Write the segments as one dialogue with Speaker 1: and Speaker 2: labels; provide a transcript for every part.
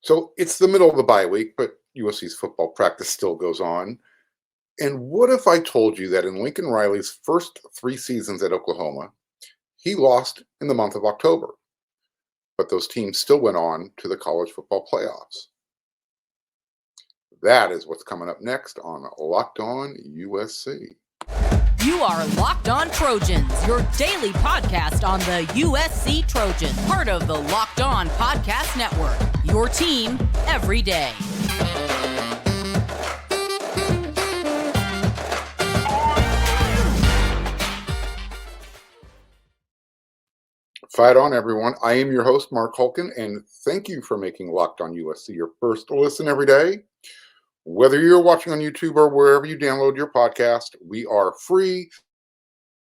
Speaker 1: So it's the middle of the bye week, but USC's football practice still goes on. And what if I told you that in Lincoln Riley's first 3 seasons at Oklahoma, he lost in the month of October, but those teams still went on to the college football playoffs? That is what's coming up next on Locked On USC.
Speaker 2: You are Locked On Trojans, your daily podcast on the USC Trojans, part of the Locked On Podcast Network, your team every day.
Speaker 1: Fight on, everyone. I am your host, Marc, and thank you for making Locked On USC your first listen every day. Whether you're watching on YouTube or wherever you download your podcast, we are free.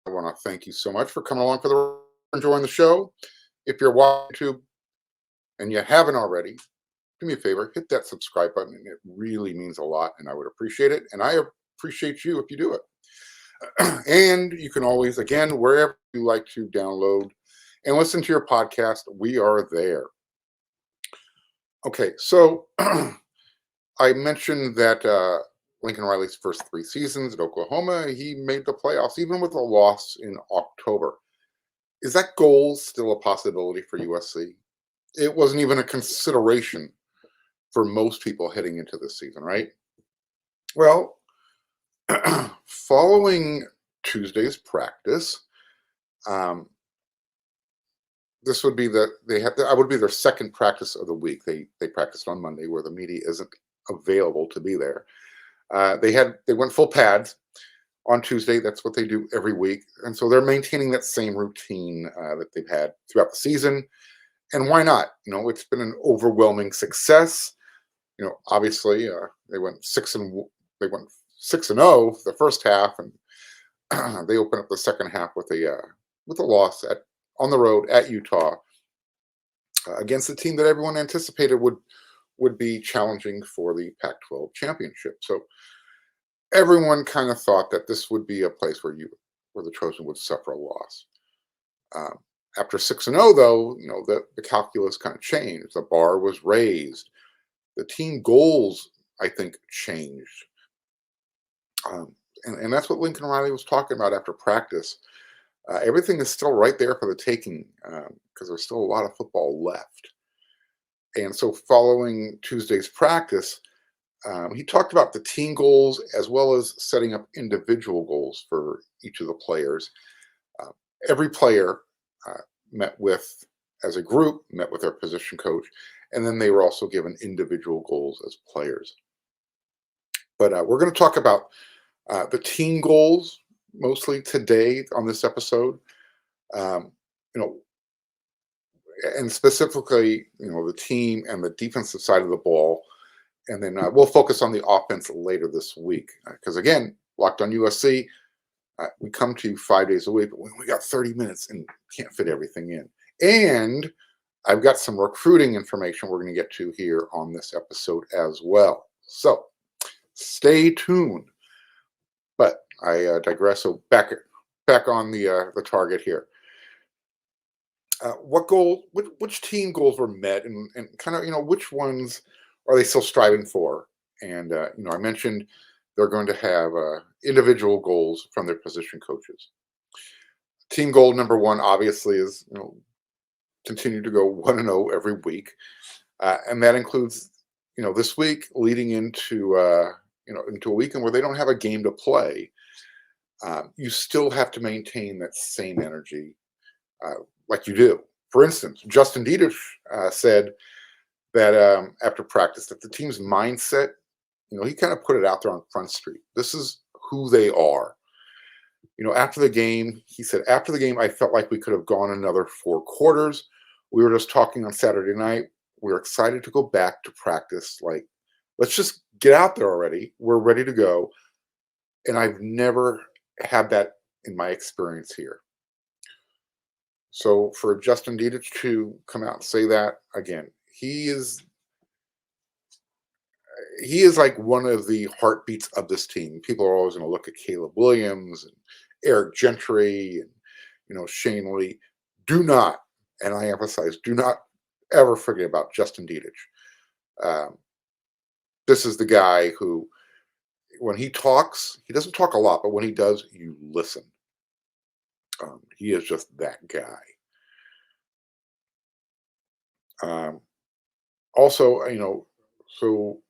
Speaker 1: I want to thank you so much for coming along for the enjoying the show. If you're watching YouTube and you haven't already, do me a favor, hit that subscribe button. It really means a lot, and I would appreciate it. And I appreciate you if you do it. And you can always, again, wherever you like to download and listen to your podcast, we are there. Okay, so I mentioned that Lincoln Riley's first 3 seasons at Oklahoma, he made the playoffs, even with a loss in October. Is that goal still a possibility for USC? It wasn't even a consideration for most people heading into this season, right? Well, following Tuesday's practice, this would be I would be their second practice of the week. They practiced on Monday, where the media isn't available to be there. They went full pads on Tuesday. That's what they do every week, and so they're maintaining that same routine that they've had throughout the season. And why not? It's been an overwhelming success. Obviously, they went 6-0 the first half, and they open up the second half with a loss on the road at Utah against a team that everyone anticipated would be challenging for the Pac-12 championship. So everyone kind of thought that this would be a place where the Trojans would suffer a loss. After 6-0, though, the calculus kind of changed. The bar was raised. The team goals, I think, changed. And that's what Lincoln Riley was talking about after practice. Everything is still right there for the taking because there's still a lot of football left. And so following Tuesday's practice, he talked about the team goals as well as setting up individual goals for each of the players. Every player as a group, met with their position coach, and then they were also given individual goals as players. But we're going to talk about the team goals mostly today on this episode. And specifically, the team and the defensive side of the ball. And then we'll focus on the offense later this week. Because again, Locked On USC, we come to you 5 days a week, but we got 30 minutes and can't fit everything in. And I've got some recruiting information we're going to get to here on this episode as well. So stay tuned. But I digress. So back on the target here. Which team goals were met, and kind of which ones are they still striving for? And I mentioned they're going to have individual goals from their position coaches. Team goal number one, obviously, is continue to go 1-0 every week, and that includes this week leading into into a weekend where they don't have a game to play. You still have to maintain that same energy like you do. For instance, Justin Dietrich said that after practice that the team's mindset, he kind of put it out there on Front Street. This is who they are. After the game, he said, after the game, I felt like we could have gone another 4 quarters. We were just talking on Saturday night. We're excited to go back to practice. Like, let's just get out there already. We're ready to go. And I've never had that in my experience here. So for Justin Dietrich to come out and say that, again, he is like one of the heartbeats of this team. People are always going to look at Caleb Williams and Eric Gentry and Shane Lee. Do not, and I emphasize, do not ever forget about Justin Dietrich. Um, this is the guy who, when he talks, he doesn't talk a lot, but when he does, you listen. He is just that guy. Um, Also, so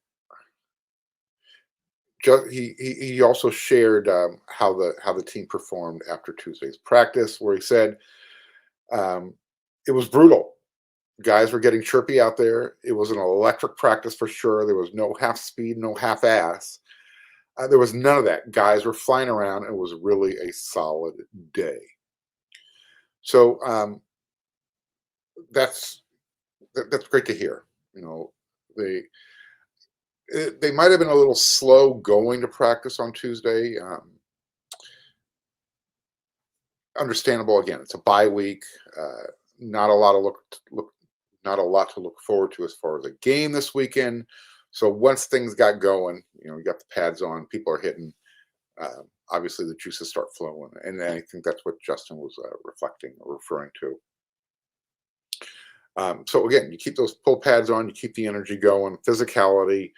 Speaker 1: he also shared how the team performed after Tuesday's practice, where he said um, it was brutal. Guys were getting chirpy out there. It was an electric practice for sure. There was no half speed, no half ass. There was none of that. Guys were flying around. It was really a solid day. So that's that's great to hear. You know, they they might have been a little slow going to practice on Tuesday. Understandable. Again, it's a bye week. Not a lot of not a lot to look forward to as far as a game this weekend. So once things got going, you got the pads on, people are hitting. Obviously, the juices start flowing, and I think that's what Justin was reflecting or referring to. So again, you keep those pull pads on, you keep the energy going, physicality.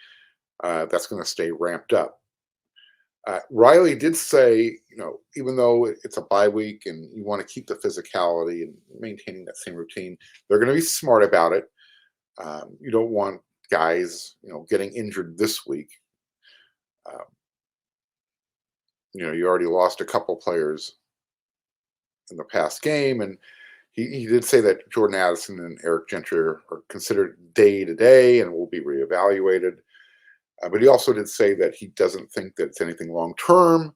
Speaker 1: That's going to stay ramped up. Riley did say, even though it's a bye week and you want to keep the physicality and maintaining that same routine, they're going to be smart about it. You don't want guys, getting injured this week. You already lost a couple players in the past game, and he did say that Jordan Addison and Eric Gentry are considered day to day and will be reevaluated. But he also did say that he doesn't think that it's anything long term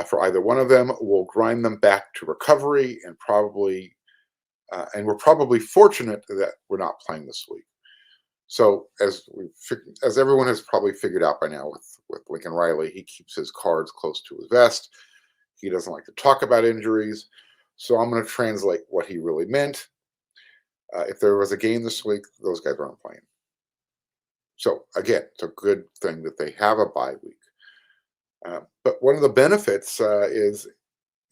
Speaker 1: for either one of them. We'll grind them back to recovery, and we're probably fortunate that we're not playing this week. So as everyone has probably figured out by now with Lincoln Riley, he keeps his cards close to his vest. He doesn't like to talk about injuries. So I'm going to translate what he really meant. If there was a game this week, those guys aren't playing. So again, it's a good thing that they have a bye week. But one of the benefits is,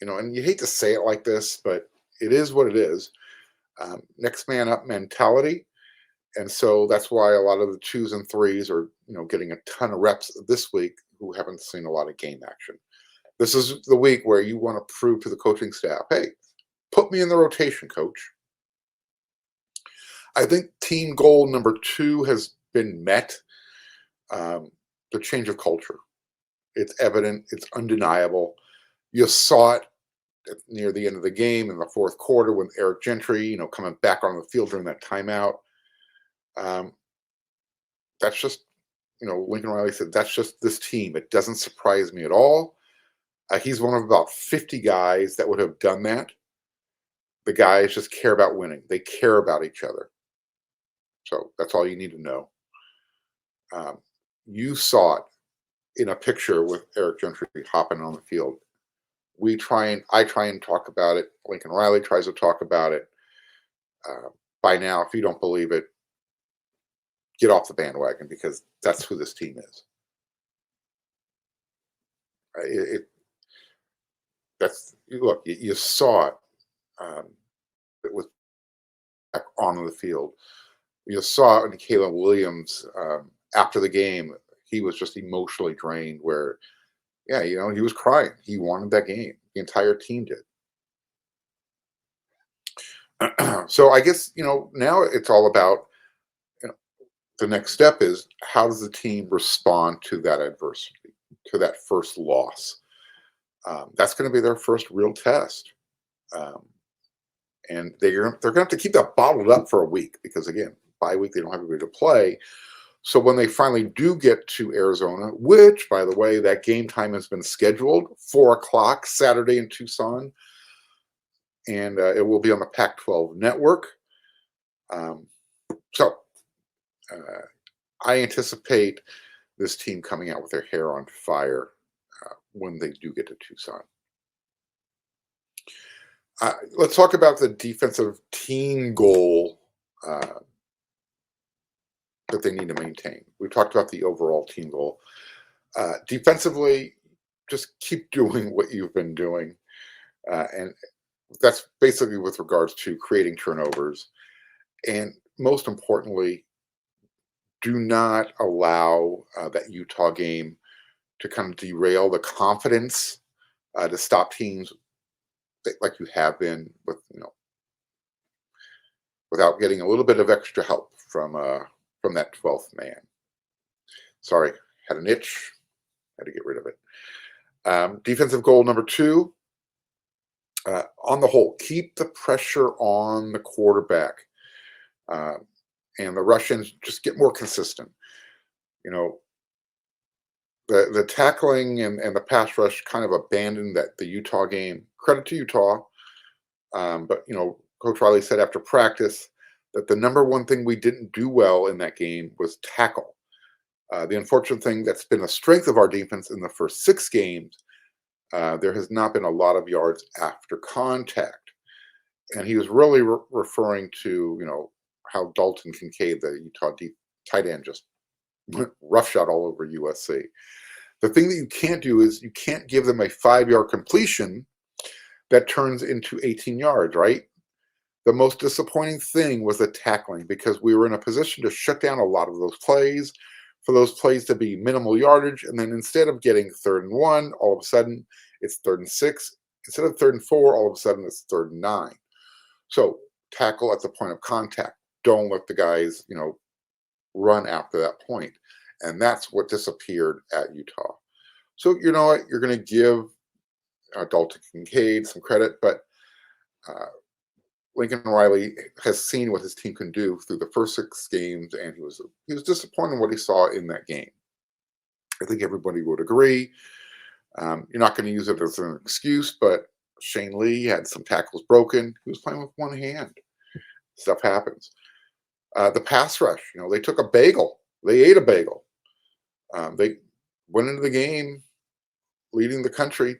Speaker 1: and you hate to say it like this, but it is what it is. Next man up mentality. And so that's why a lot of the 2s and 3s are, getting a ton of reps this week who haven't seen a lot of game action. This is the week where you want to prove to the coaching staff, hey, put me in the rotation, coach. I think team goal number 2 has been met. The change of culture. It's evident. It's undeniable. You saw it near the end of the game in the fourth quarter when Eric Gentry, coming back on the field during that timeout. That's just, Lincoln Riley said, that's just this team. It doesn't surprise me at all. He's one of about 50 guys that would have done that. The guys just care about winning. They care about each other. So that's all you need to know. You saw it in a picture with Eric Gentry hopping on the field. I try and talk about it. Lincoln Riley tries to talk about it. By now, if you don't believe it, get off the bandwagon, because that's who this team is. Look, you saw it. It was back on the field. You saw it in Caleb Williams after the game. He was just emotionally drained, where, he was crying. He wanted that game. The entire team did. So I guess, now it's all about, the next step is, how does the team respond to that adversity, to that first loss? That's going to be their first real test. And they're going to have to keep that bottled up for a week, because, again, bye week, they don't have anybody to play. So when they finally do get to Arizona, which, by the way, that game time has been scheduled, 4:00 Saturday in Tucson, and it will be on the Pac-12 network. I anticipate this team coming out with their hair on fire when they do get to Tucson. Let's talk about the defensive team goal that they need to maintain. We talked about the overall team goal. Defensively, just keep doing what you've been doing. And that's basically with regards to creating turnovers. And most importantly, do not allow that Utah game to kind of derail the confidence to stop teams like you have been with, without getting a little bit of extra help from that 12th man. Sorry, had an itch, had to get rid of it. Defensive goal number 2. On the whole, keep the pressure on the quarterback, and the Russians just get more consistent. The tackling and the pass rush kind of abandoned the Utah game. Credit to Utah, but Coach Riley said after practice that the number one thing we didn't do well in that game was tackle. The unfortunate thing that's been a strength of our defense in the first 6 games, there has not been a lot of yards after contact. And he was really referring to, how Dalton Kincaid, the Utah tight end, just went roughshod all over USC. The thing that you can't do is you can't give them a 5-yard completion that turns into 18 yards, right? The most disappointing thing was the tackling, because we were in a position to shut down a lot of those plays, for those plays to be minimal yardage, and then instead of getting 3rd and 1, all of a sudden it's 3rd and 6. Instead of 3rd and 4, all of a sudden it's 3rd and 9. So tackle at the point of contact. Don't let the guys, run after that point. And that's what disappeared at Utah. So you know what? You're going to give Dalton Kincaid some credit, but Lincoln Riley has seen what his team can do through the first 6 games, and he was disappointed in what he saw in that game. I think everybody would agree. You're not going to use it as an excuse, but Shane Lee had some tackles broken. He was playing with one hand. Stuff happens. The pass rush, they took a bagel. They ate a bagel. They went into the game leading the country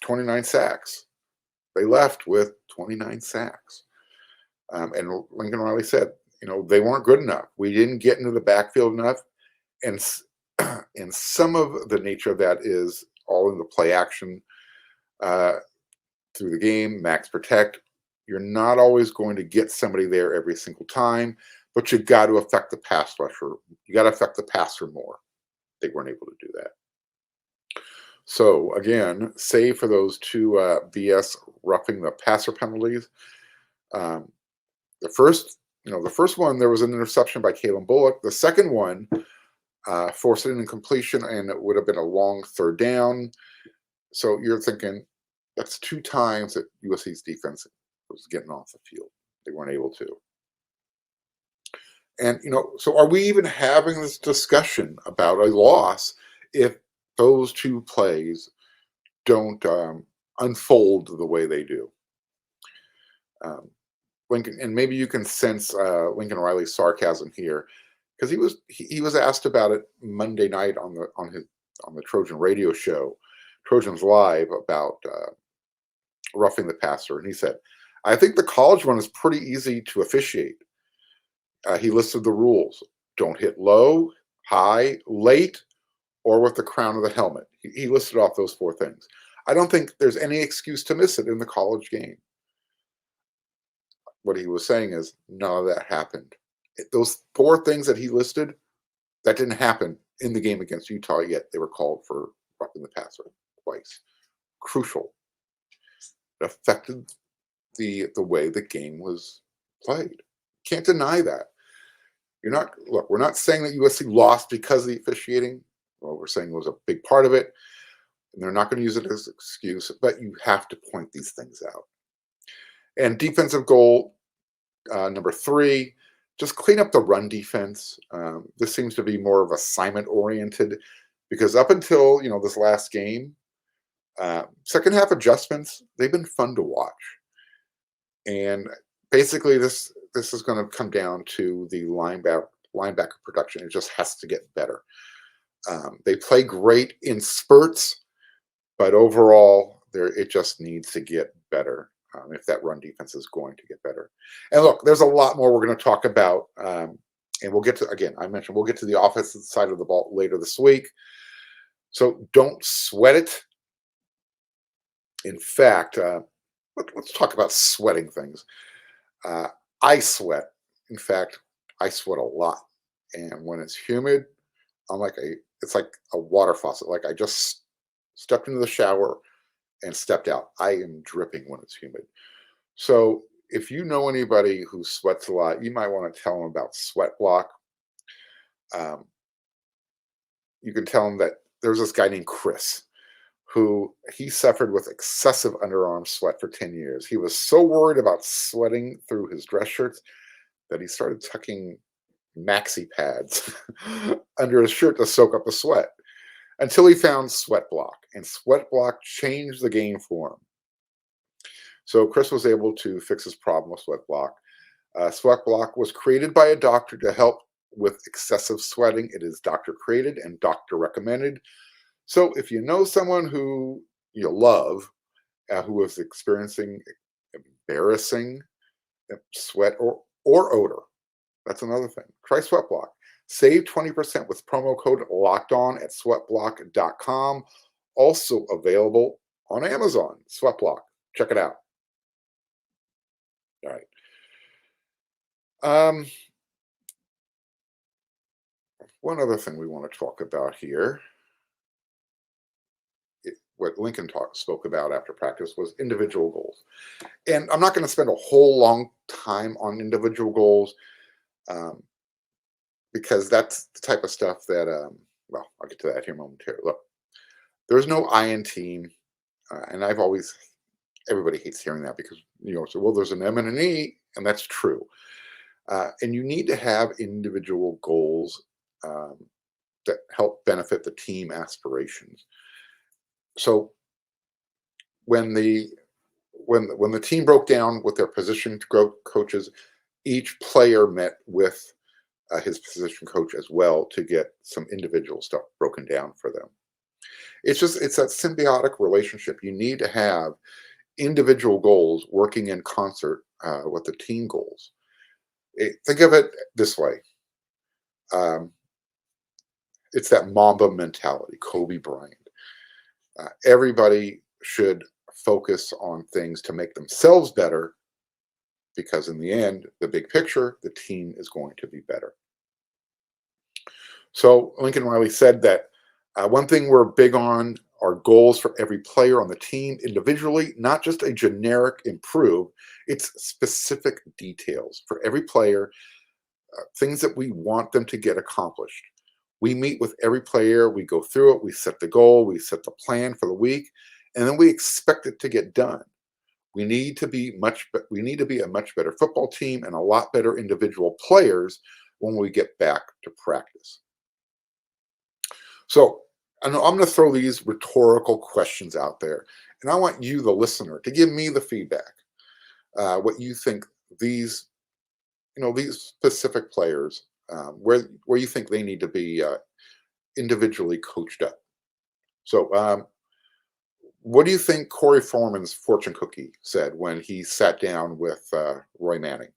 Speaker 1: 29 sacks. They left with 29 sacks. And Lincoln Riley said, they weren't good enough. We didn't get into the backfield enough. And some of the nature of that is all in the play action through the game, max protect. You're not always going to get somebody there every single time, but you got to affect the pass rusher. You got to affect the passer more. They weren't able to do that. So again, save for those 2 BS roughing the passer penalties. The first one, there was an interception by Kalen Bullock. The second one forced an incompletion, and it would have been a long 3rd down. So you're thinking that's 2 times that USC's defense was getting off the field. They weren't able to. And, so are we even having this discussion about a loss if those 2 plays don't unfold the way they do? Lincoln, and maybe you can sense Lincoln Riley's sarcasm here, because he was asked about it Monday night on the Trojan radio show, Trojans Live, about roughing the passer, and he said, "I think the college one is pretty easy to officiate." He listed the rules: don't hit low, high, late, or with the crown of the helmet. He listed off those 4 things. I don't think there's any excuse to miss it in the college game. What he was saying is none of that happened. Those 4 things that he listed, that didn't happen in the game against Utah yet. They were called for roughing the passer twice. Crucial. It affected the way the game was played. Can't deny that. We're not saying that USC lost because of the officiating. Well, we're saying it was a big part of it, and they're not going to use it as an excuse, but you have to point these things out. And defensive goal number 3, just clean up the run defense. This seems to be more of assignment oriented, because up until this last game, second half adjustments, they've been fun to watch. And basically this is going to come down to the linebacker production. It just has to get better. They play great in spurts, but overall, it just needs to get better if that run defense is going to get better. And look, there's a lot more we're going to talk about, and we'll get to, again, I mentioned we'll get to the offensive side of the ball later this week. So don't sweat it. In fact, let's talk about sweating things. I sweat. In fact, I sweat a lot. And when it's humid, it's like a water faucet. Like I just stepped into the shower and stepped out. I am dripping when it's humid. So if you know anybody who sweats a lot, you might want to tell them about SweatBlock. Um, you can tell them that there's this guy named Chris who he suffered with excessive underarm sweat for 10 years. He was so worried about sweating through his dress shirts that he started tucking maxi pads under his shirt to soak up the sweat until he found SweatBlock, and SweatBlock changed the game for him. So Chris was able to fix his problem with SweatBlock. SweatBlock was created by a doctor to help with excessive sweating. It is doctor created and doctor recommended. So if you know someone who you love who is experiencing embarrassing sweat or odor, that's another thing. Try SweatBlock. Save 20% with promo code LOCKEDON at sweatblock.com. Also available on Amazon. SweatBlock. Check it out. All right. One other thing we want to talk about here, what Lincoln spoke about after practice was individual goals. And I'm not going to spend a whole long time on individual goals because that's the type of stuff that, well, I'll get to that here momentarily. Look, there's no I in team. And everybody hates hearing that because, so, well, there's an M and an E, and that's true. And you need to have individual goals that help benefit the team aspirations. So when the team broke down with their position coaches, each player met with his position coach as well to get some individual stuff broken down for them. It's that symbiotic relationship. You need to have individual goals working in concert with the team goals. Think of it this way. It's that Mamba mentality, Kobe Bryant. Everybody should focus on things to make themselves better because in the end, the big picture, the team is going to be better. So Lincoln Riley said that one thing we're big on are goals for every player on the team individually, not just a generic improve. It's specific details for every player, things that we want them to get accomplished. We meet with every player, we go through it, we set the goal, we set the plan for the week, and then we expect it to get done. We need to be a much better football team and a lot better individual players when we get back to practice. So I'm going to throw these rhetorical questions out there, and I want you, the listener, to give me the feedback. What you think these specific players, where you think they need to be individually coached up. So, what do you think Corey Foreman's fortune cookie said when he sat down with Roy Manning?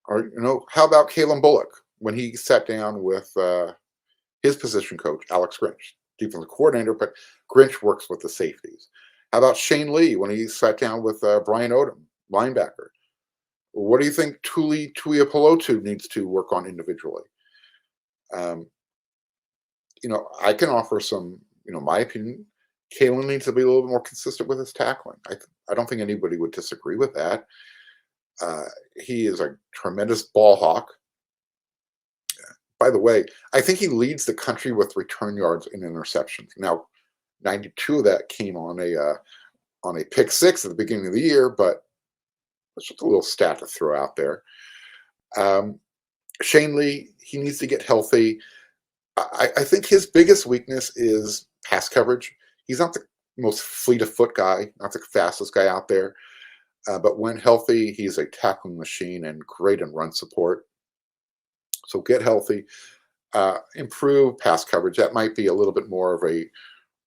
Speaker 1: Or how about Kalen Bullock when he sat down with his position coach, Alex Grinch, defensive coordinator, but Grinch works with the safeties. How about Shane Lee when he sat down with Brian Odom, linebacker? What do you think Tuli Tuiapelotu needs to work on individually? I can offer some, my opinion. Kalen needs to be a little bit more consistent with his tackling. I don't think anybody would disagree with that. He is a tremendous ball hawk. By the way, I think he leads the country with return yards and interceptions. Now, 92 of that came on a pick six at the beginning of the year, but that's just a little stat to throw out there. Shane Lee, he needs to get healthy. I think his biggest weakness is pass coverage. He's not the most fleet of foot guy, not the fastest guy out there. But when healthy, he's a tackling machine and great in run support. So get healthy, improve pass coverage. That might be a little bit more of a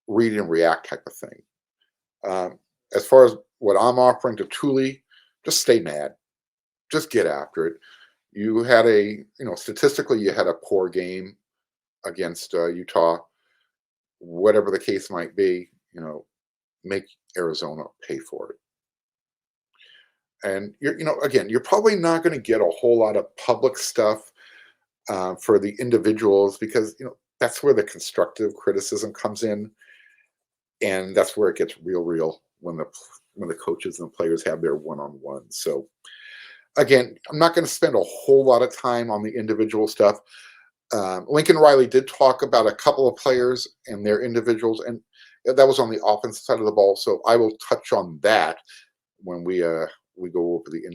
Speaker 1: read and react type of thing. As far as what I'm offering to Tuli, just stay mad. Just get after it. You had statistically, you had a poor game against Utah. Whatever the case might be, make Arizona pay for it. And you're probably not going to get a whole lot of public stuff for the individuals, because that's where the constructive criticism comes in, and that's where it gets real when the coaches and the players have their one-on-ones. So again, I'm not going to spend a whole lot of time on the individual stuff. Lincoln Riley did talk about a couple of players and their individuals, and that was on the offensive side of the ball. So I will touch on that when we go over the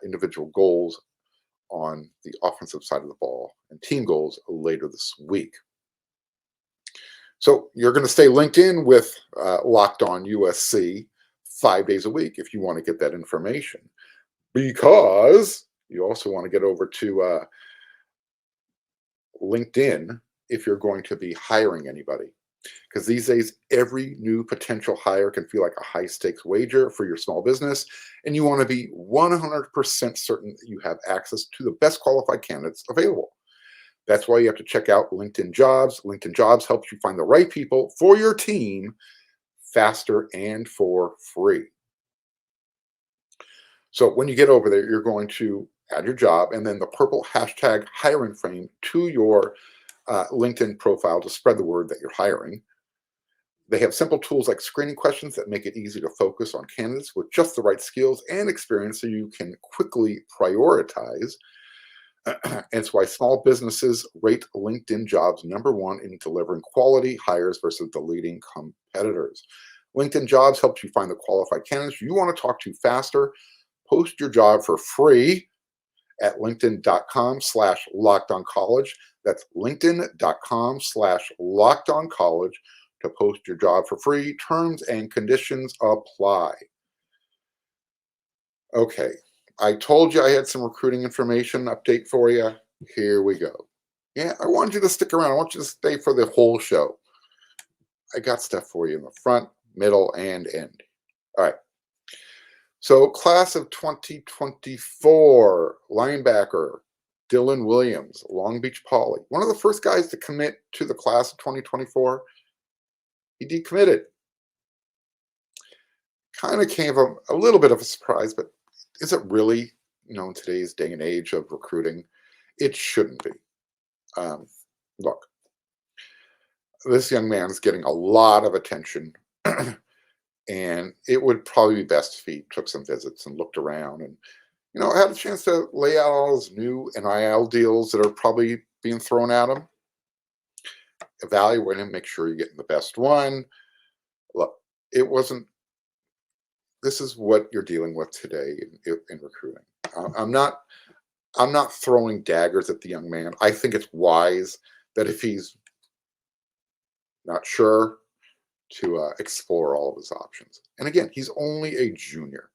Speaker 1: individual goals on the offensive side of the ball and team goals later this week. So you're going to stay linked in with Locked On USC 5 days a week if you want to get that information, because you also want to get over to LinkedIn if you're going to be hiring anybody. Because these days, every new potential hire can feel like a high-stakes wager for your small business, and you want to be 100% certain that you have access to the best qualified candidates available. That's why you have to check out LinkedIn Jobs. LinkedIn Jobs helps you find the right people for your team faster and for free. So when you get over there, you're going to add your job and then the purple hashtag hiring frame to your LinkedIn profile to spread the word that you're hiring. They have simple tools like screening questions that make it easy to focus on candidates with just the right skills and experience so you can quickly prioritize. It's why small businesses rate LinkedIn Jobs #1 in delivering quality hires versus the leading competitors. LinkedIn Jobs helps you find the qualified candidates you want to talk to faster. Post your job for free at linkedin.com/lockedoncollege. That's linkedin.com/lockedoncollege to post your job for free. Terms and conditions apply. Okay, I told you I had some recruiting information update for you. Here we go. Yeah, I want you to stick around. I want you to stay for the whole show. I got stuff for you in the front, middle, and end. All right. So class of 2024, linebacker Dylan Williams, Long Beach Poly. One of the first guys to commit to the class of 2024. He decommitted. Kind of came a little bit of a surprise, but is it really, in today's day and age of recruiting? It shouldn't be. Look, this young man is getting a lot of attention, and it would probably be best if he took some visits and looked around and, had a chance to lay out all his new NIL deals that are probably being thrown at him. Evaluate him, make sure you're getting the best one. Look, this is what you're dealing with today in recruiting. I'm not throwing daggers at the young man. I think it's wise that if he's not sure, to explore all of his options. And again, he's only a junior.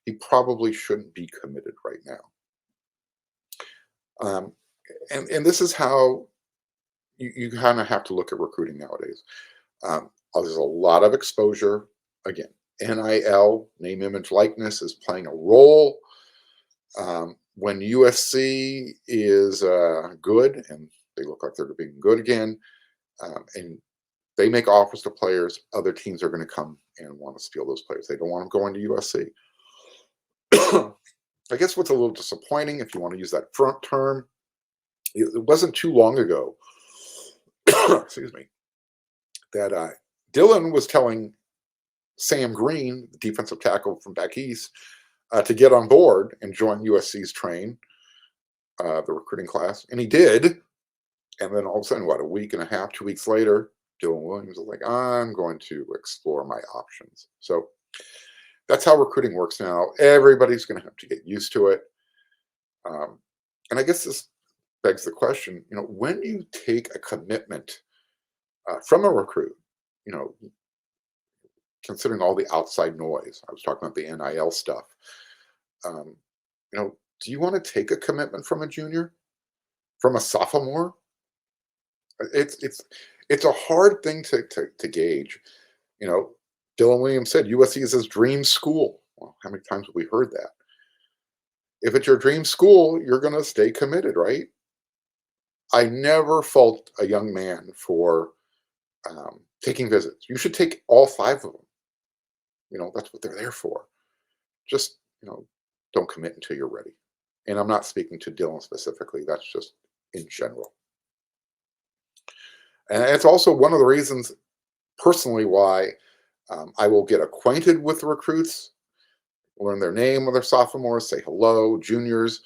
Speaker 1: He probably shouldn't be committed right now. And this is how you kind of have to look at recruiting nowadays. There's a lot of exposure. Again, NIL, name, image, likeness, is playing a role. When USC is good, and they look like they're being good again, and they make offers to players, other teams are going to come and want to steal those players. They don't want them going to USC. I guess what's a little disappointing, if you want to use that front term, it wasn't too long ago, excuse me, that Dylan was telling Sam Green, the defensive tackle from back east, to get on board and join USC's train, the recruiting class. And he did. And then all of a sudden, a week and a half, 2 weeks later, Dylan Williams was like, I'm going to explore my options. So that's how recruiting works now. Everybody's going to have to get used to it. And I guess this begs the question, when do you take a commitment from a recruit, considering all the outside noise? I was talking about the NIL stuff. Do you want to take a commitment from a junior, from a sophomore? It's a hard thing to gauge. Dylan Williams said USC is his dream school. Well, how many times have we heard that? If it's your dream school, you're going to stay committed, right? I never fault a young man for taking visits. You should take all 5 of them. That's what they're there for. Just, don't commit until you're ready. And I'm not speaking to Dylan specifically. That's just in general. And it's also one of the reasons, personally, why I will get acquainted with the recruits, learn their name when they're sophomores, say hello, juniors,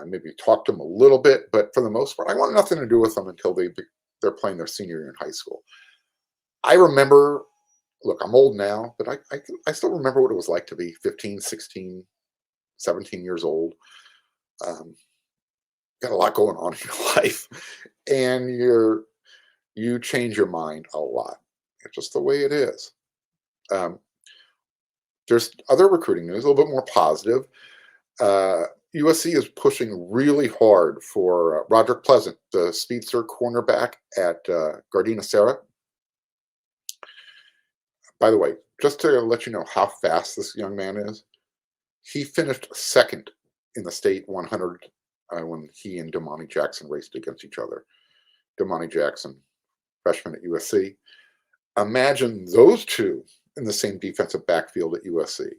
Speaker 1: maybe talk to them a little bit, but for the most part, I want nothing to do with them until they're playing their senior year in high school. I remember, look, I'm old now, but I still remember what it was like to be 15, 16, 17 years old. Got a lot going on in your life, and you change your mind a lot. It's just the way it is. There's other recruiting news, a little bit more positive. USC is pushing really hard for Roderick Pleasant, the speedster cornerback at Gardena Serra. By the way, just to let you know how fast this young man is, he finished second in the state 100 when he and Damani Jackson raced against each other. Damani Jackson, freshman at USC. Imagine those two in the same defensive backfield at USC.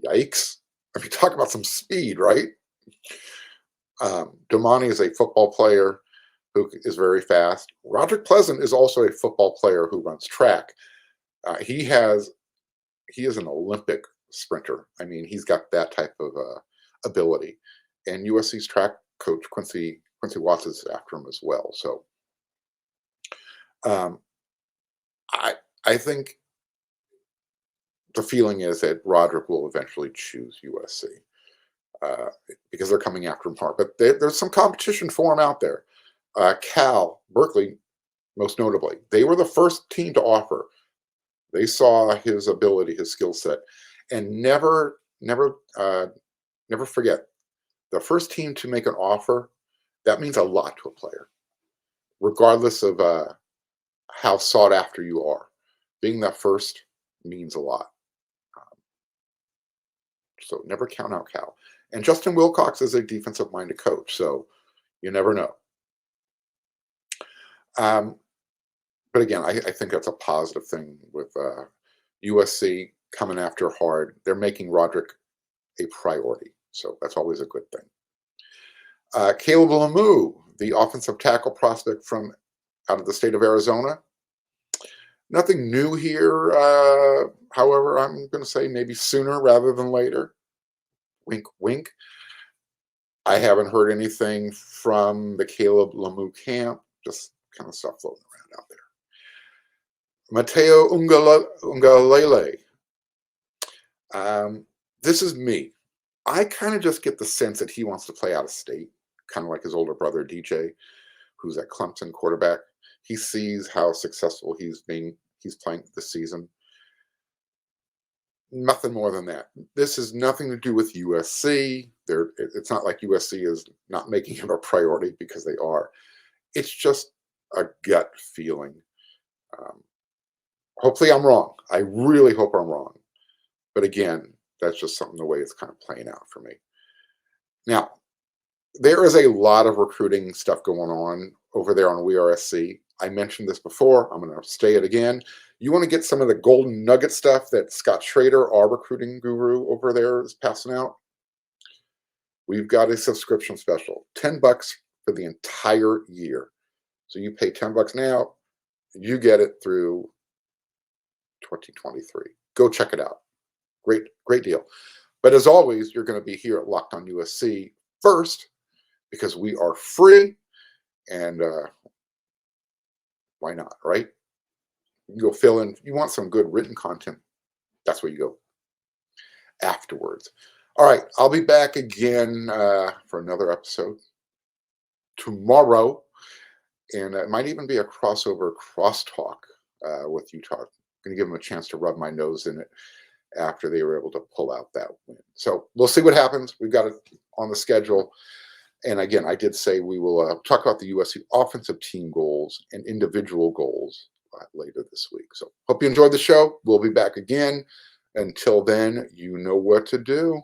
Speaker 1: Yikes. I mean, talk about some speed, right? Damani is a football player who is very fast. Roderick Pleasant is also a football player who runs track. He is an Olympic sprinter. I mean, he's got that type of ability. And USC's track coach, Quincy Watts, is after him as well. So I think the feeling is that Roderick will eventually choose USC because they're coming after him hard. But there's some competition for him out there. Cal, Berkeley, most notably, they were the first team to offer. They saw his ability, his skill set, and never forget, the first team to make an offer, that means a lot to a player, regardless of how sought after you are. Being that first means a lot. So never count out Cal. And Justin Wilcox is a defensive-minded coach, so you never know. But again, I think that's a positive thing with USC coming after hard. They're making Roderick a priority, so that's always a good thing. Caleb Lemieux, the offensive tackle prospect from out of the state of Arizona. Nothing new here. However, I'm going to say maybe sooner rather than later. Wink, wink. I haven't heard anything from the Caleb Lemieux camp. Just kind of stuff floating around out there. Mateo Ungalele. This is me. I kind of just get the sense that he wants to play out of state, kind of like his older brother, DJ, who's at Clemson quarterback. He sees how successful he's playing this season. Nothing more than that. This has nothing to do with USC. It's not like USC is not making him a priority, because they are. It's just a gut feeling. Hopefully I'm wrong. I really hope I'm wrong. But again, that's just something, the way it's kind of playing out for me. Now, there is a lot of recruiting stuff going on over there on WeAreSC. I mentioned this before. I'm going to say it again. You want to get some of the golden nugget stuff that Scott Schrader, our recruiting guru over there, is passing out? We've got a subscription special, $10 for the entire year. So you pay $10 now, you get it through 2023. Go check it out. Great deal. But as always, you're going to be here at Locked On USC first, because we are free, and why not, right? You can go fill in. You want some good written content, that's where you go afterwards. All right, I'll be back again for another episode tomorrow, and it might even be a crossover crosstalk with Utah. I'm going to give them a chance to rub my nose in it after they were able to pull out that win. So we'll see what happens. We've got it on the schedule. And again, I did say we will talk about the USC offensive team goals and individual goals later this week. So hope you enjoyed the show. We'll be back again. Until then, you know what to do.